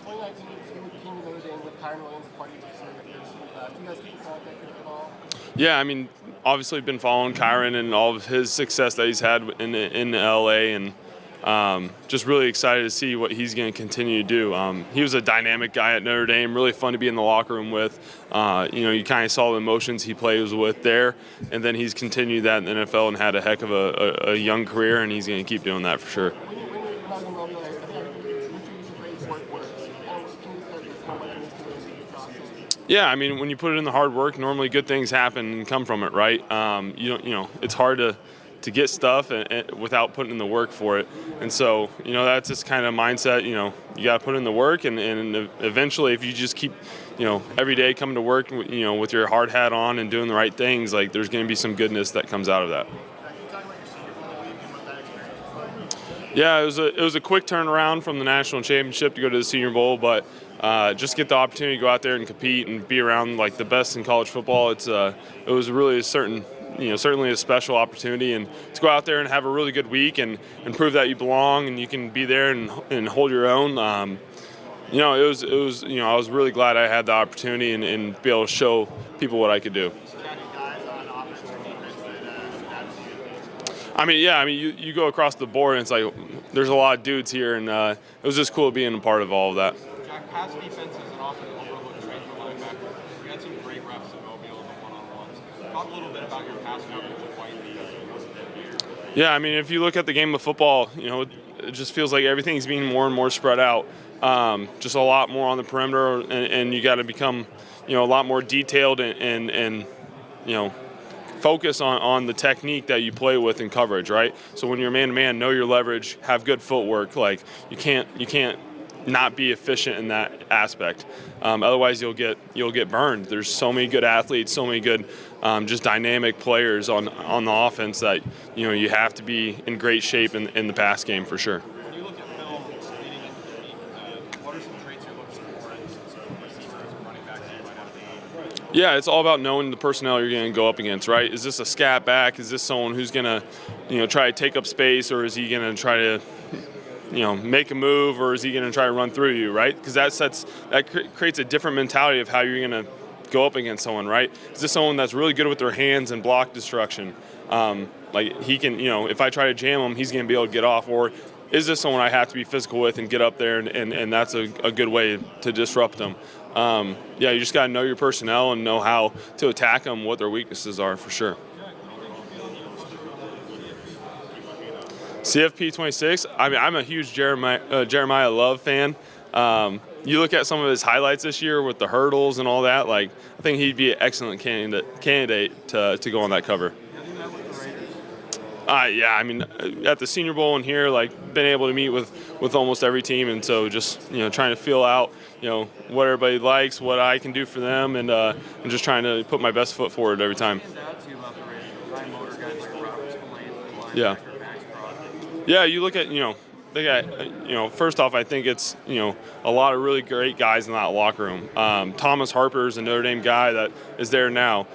2019 you came to Notre Dame with Kyron Williams, party do you guys keep in contact at all? Yeah, I mean, obviously been following Kyron and all of his success that he's had in LA, and just really excited to see what he's going to continue to do. He was a dynamic guy at Notre Dame, really fun to be in the locker room with. You kind of saw the emotions he plays with there, and then he's continued that in the NFL and had a heck of a young career, and he's going to keep doing that for sure. Yeah, I mean, when you put it in the hard work, normally good things happen and come from it, right? It's hard to get stuff and without putting in the work for it. And so, that's just kind of mindset, you got to put in the work, and eventually if you just keep, every day coming to work, with your hard hat on and doing the right things, like there's going to be some goodness that comes out of that. Yeah, it was a quick turnaround from the national championship to go to the Senior Bowl, but just get the opportunity to go out there and compete and be around like the best in college football. It was really certainly a special opportunity, and to go out there and have a really good week and prove that you belong and you can be there and hold your own. It was I was really glad I had the opportunity and be able to show people what I could do. You go across the board and it's like there's a lot of dudes here, and it was just cool being a part of all of that. Jack, pass defenses and often overlooked trade for linebacker. You had some great reps at Mobile in the one-on-ones. Talk a little bit about your pass coverage and why you think that's important. Yeah, I mean, if you look at the game of football, it just feels like everything's being more and more spread out. Just a lot more on the perimeter, and you got to become, a lot more detailed and focus on the technique that you play with in coverage, right? So when you're man-to-man, know your leverage, have good footwork. Like you can't not be efficient in that aspect. Otherwise, you'll get burned. There's so many good athletes, so many good just dynamic players on the offense that you have to be in great shape in the pass game for sure. When you look at film leading into the week, what are some traits you're looking for in receivers and running backs that you might have to aim? Yeah, it's all about knowing the personnel you're going to go up against, right? Is this a scat back? Is this someone who's going to, try to take up space, or is he going to try to, make a move, or is he going to try to run through you, right? Because that creates a different mentality of how you're going to go up against someone, right? Is this someone that's really good with their hands and block destruction? Like he can, if I try to jam him, he's going to be able to get off, or is this someone I have to be physical with and get up there, and that's a good way to disrupt them. You just got to know your personnel and know how to attack them, what their weaknesses are for sure. CFP 26, I'm a huge Jeremiah Love fan. You look at some of his highlights this year with the hurdles and all that, like I think he'd be an excellent candidate to go on that cover. At the Senior Bowl and here, like, been able to meet with almost every team, and so just trying to feel out what everybody likes, what I can do for them, and just trying to put my best foot forward every time. Yeah, you look at they got first off, I think it's a lot of really great guys in that locker room. Thomas Harper is a Notre Dame guy that is there now.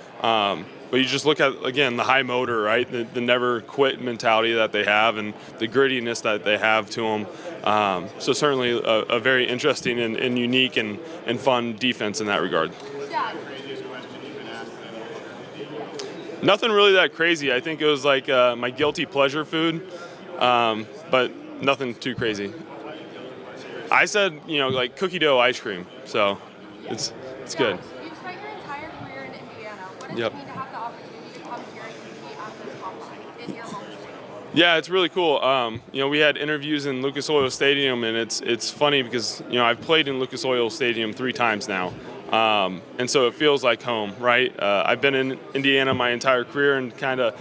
But you just look at, again, the high motor, right? The never quit mentality that they have and the grittiness that they have to them. So certainly a very interesting and unique and fun defense in that regard. Nothing really that crazy. I think it was like my guilty pleasure food, but nothing too crazy. I said, like cookie dough ice cream. So it's good. You spent your entire career in Indiana. What does Yep. it mean to have the opportunity to come here and compete at this combine in your home state? Yeah, it's really cool. We had interviews in Lucas Oil Stadium, and it's funny because I've played in Lucas Oil Stadium 3 times now, and so it feels like home, right? I've been in Indiana my entire career, and kind of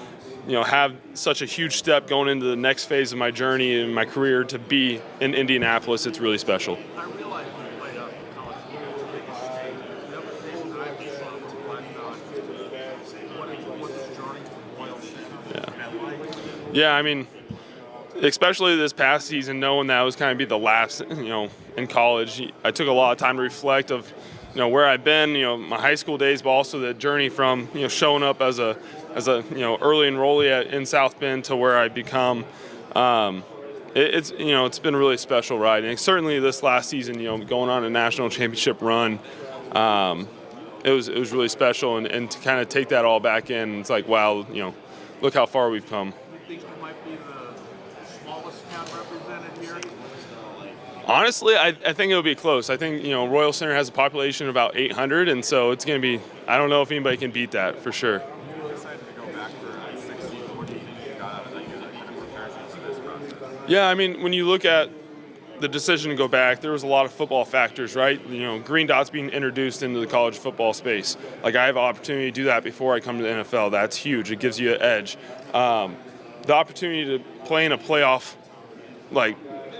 have such a huge step going into the next phase of my journey in my career to be in Indianapolis. It's really special. I realize you played up in college football, the biggest stage. The other thing that I've just sort of reflected on what this journey from Royal Center been like. Yeah, I mean, especially this past season, knowing that it was kind of be the last, in college, I took a lot of time to reflect of, where I've been, my high school days, but also the journey from, showing up as a early enrollee in South Bend to where I become, it's it's been a really special ride, and certainly this last season, going on a national championship run, it was really special, and to kind of take that all back in, it's like, wow, look how far we've come. You think you might be the smallest town represented here? Honestly, I think it'll be close. I think Royal Center has a population of about 800, and so it's going to be. I don't know if anybody can beat that for sure. You decided to go back for 6 seasons. What do you think you got out of that year that kind of prepares you for this process? Yeah, I mean, when you look at the decision to go back, there was a lot of football factors, right? Green dots being introduced into the college football space. Like, I have an opportunity to do that before I come to the NFL. That's huge. It gives you an edge. The opportunity to play in a playoff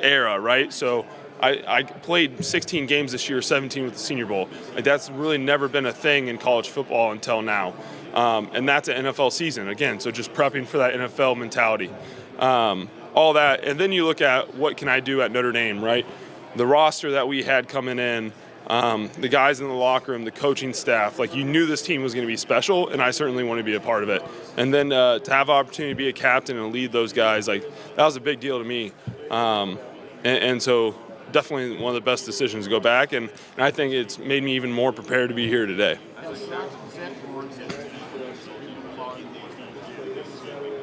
era, right? So I played 16 games this year, 17 with the Senior Bowl. That's really never been a thing in college football until now. And that's an NFL season, again, so just prepping for that NFL mentality. All that, and then you look at what can I do at Notre Dame, right? The roster that we had coming in, the guys in the locker room, the coaching staff, you knew this team was going to be special, and I certainly want to be a part of it. And then to have an opportunity to be a captain and lead those guys, that was a big deal to me. And so definitely one of the best decisions to go back, and I think it's made me even more prepared to be here today.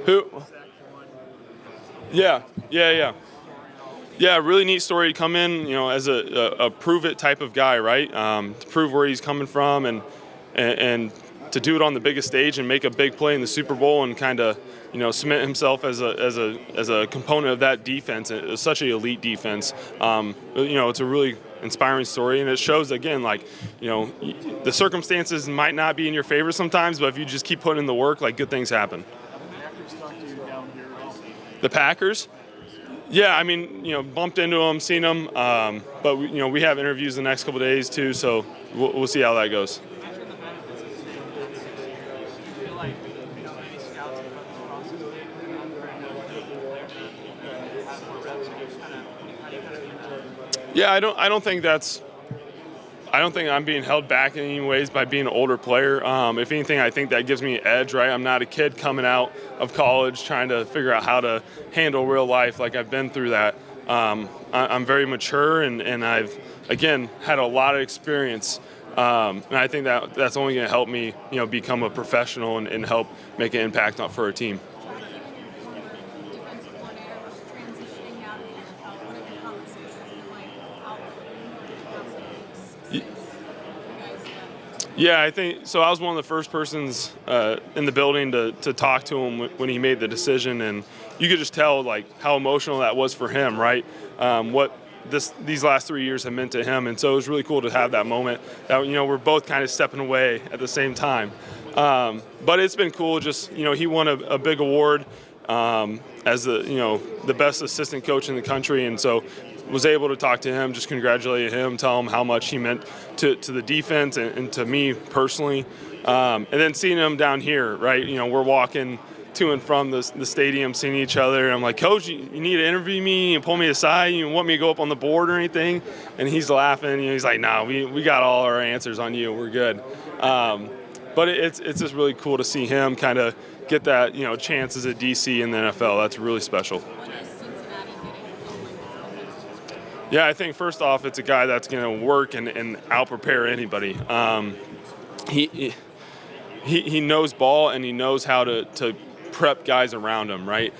Who? Yeah. Really neat story to come in, as a prove it type of guy, right? To prove where he's coming from and to do it on the biggest stage and make a big play in the Super Bowl and kind of, cement himself as a component of that defense. It's such an elite defense. It's a really inspiring story, and it shows again, the circumstances might not be in your favor sometimes, but if you just keep putting in the work, good things happen. The Packers? Yeah, I mean, bumped into them, seen them, but we have interviews the next couple of days too, so we'll see how that goes. Yeah, I don't think I'm being held back in any ways by being an older player. If anything, I think that gives me an edge, right? I'm not a kid coming out of college trying to figure out how to handle real life. I've been through that. I'm very mature, and I've, again, had a lot of experience. And I think that's only going to help me, become a professional and help make an impact for a team. Yeah, I think so. I was one of the first persons in the building to talk to him when he made the decision, and you could just tell how emotional that was for him, right? What these last 3 years have meant to him, and so it was really cool to have that moment. That we're both kind of stepping away at the same time, but it's been cool. Just he won a big award as the best assistant coach in the country, and so was able to talk to him, just congratulate him, tell him how much he meant to the defense and to me personally. And then seeing him down here, right? We're walking to and from the stadium, seeing each other. And I'm like, Coach, you need to interview me and pull me aside. You want me to go up on the board or anything? And he's laughing. He's like, no, we got all our answers on you. We're good. But it's just really cool to see him kind of get that, chance as a DC in the NFL. That's really special. Yeah, I think first off, it's a guy that's going to work and out-prepare anybody. He knows ball, and he knows how to prep guys around him, right?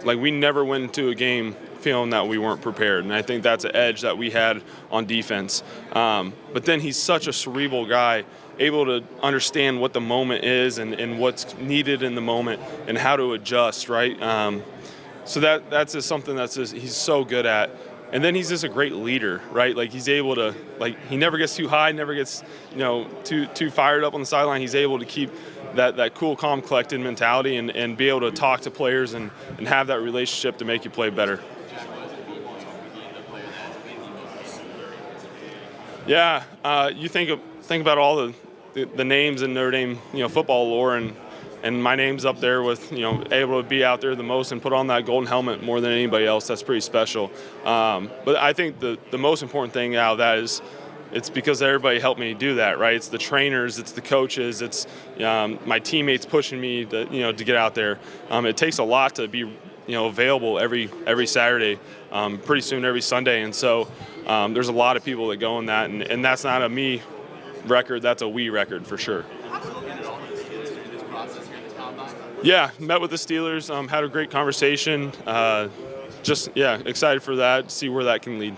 We never went into a game feeling that we weren't prepared, and I think that's an edge that we had on defense. But then he's such a cerebral guy, able to understand what the moment is and what's needed in the moment and how to adjust, right? So that's just something he's so good at. And then he's just a great leader, right? He's able to, he never gets too high, never gets, too fired up on the sideline. He's able to keep that cool, calm, collected mentality and be able to talk to players and have that relationship to make you play better. Yeah, you think about all the names in Notre Dame, football lore, and my name's up there with, able to be out there the most and put on that golden helmet more than anybody else. That's pretty special. But I think the most important thing out of that is it's because everybody helped me do that, right? It's the trainers, it's the coaches, it's my teammates pushing me to get out there. It takes a lot to be, available every Saturday, pretty soon every Sunday, and so there's a lot of people that go in that, and that's not a me record, that's a we record for sure. Yeah, met with the Steelers, had a great conversation. Excited for that, see where that can lead.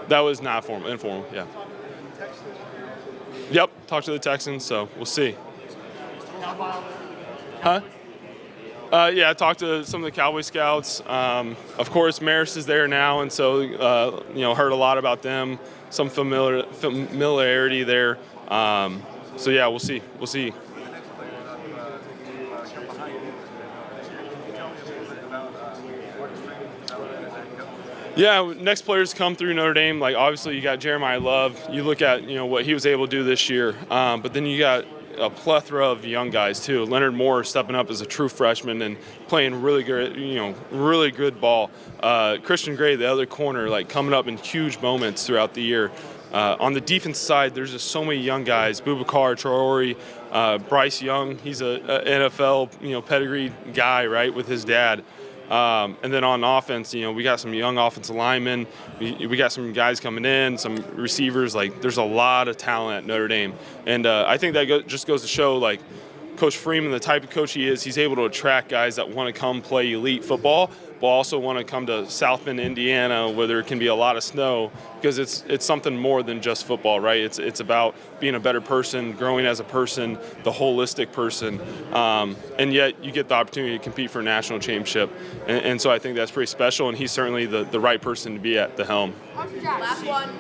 That was not formal, informal, yeah. Yep, talked to the Texans, so we'll see. Huh? I talked to some of the Cowboy scouts. Of course, Maris is there now, and so heard a lot about them. Some familiarity there. We'll see. We'll see. Yeah, next players come through Notre Dame. Like obviously, you got Jeremiah Love. You look at what he was able to do this year, but then you got a plethora of young guys too. Leonard Moore stepping up as a true freshman and playing really good, really good ball. Christian Gray, the other corner, like coming up in huge moments throughout the year. On the defense side, there's just so many young guys. Boubacar Traore, Bryce Young. He's a NFL pedigree guy, right, with his dad. And then on offense, we got some young offensive linemen. We got some guys coming in, some receivers. Like, there's a lot of talent at Notre Dame. And I think that just goes to show, like, Coach Freeman, the type of coach he is, he's able to attract guys that want to come play elite football, but also want to come to South Bend, Indiana, where there can be a lot of snow, because it's something more than just football, right? It's about being a better person, growing as a person, the holistic person, and yet you get the opportunity to compete for a national championship, and so I think that's pretty special, and he's certainly the right person to be at the helm. Last one.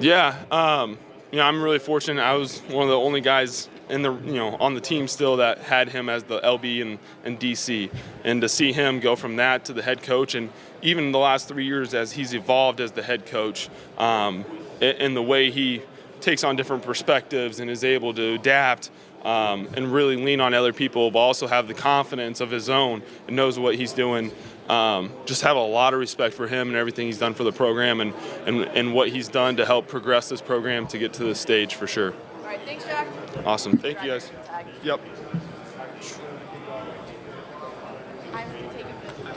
Yeah, I'm really fortunate. I was one of the only guys in the on the team still that had him as the LB and DC, and to see him go from that to the head coach, and even the last 3 years as he's evolved as the head coach, in the way he takes on different perspectives and is able to adapt and really lean on other people, but also have the confidence of his own and knows what he's doing. Just have a lot of respect for him and everything he's done for the program and what he's done to help progress this program to get to this stage for sure. All right, thanks, Jack. Awesome. Thank you, guys. Yep. I have to take a business.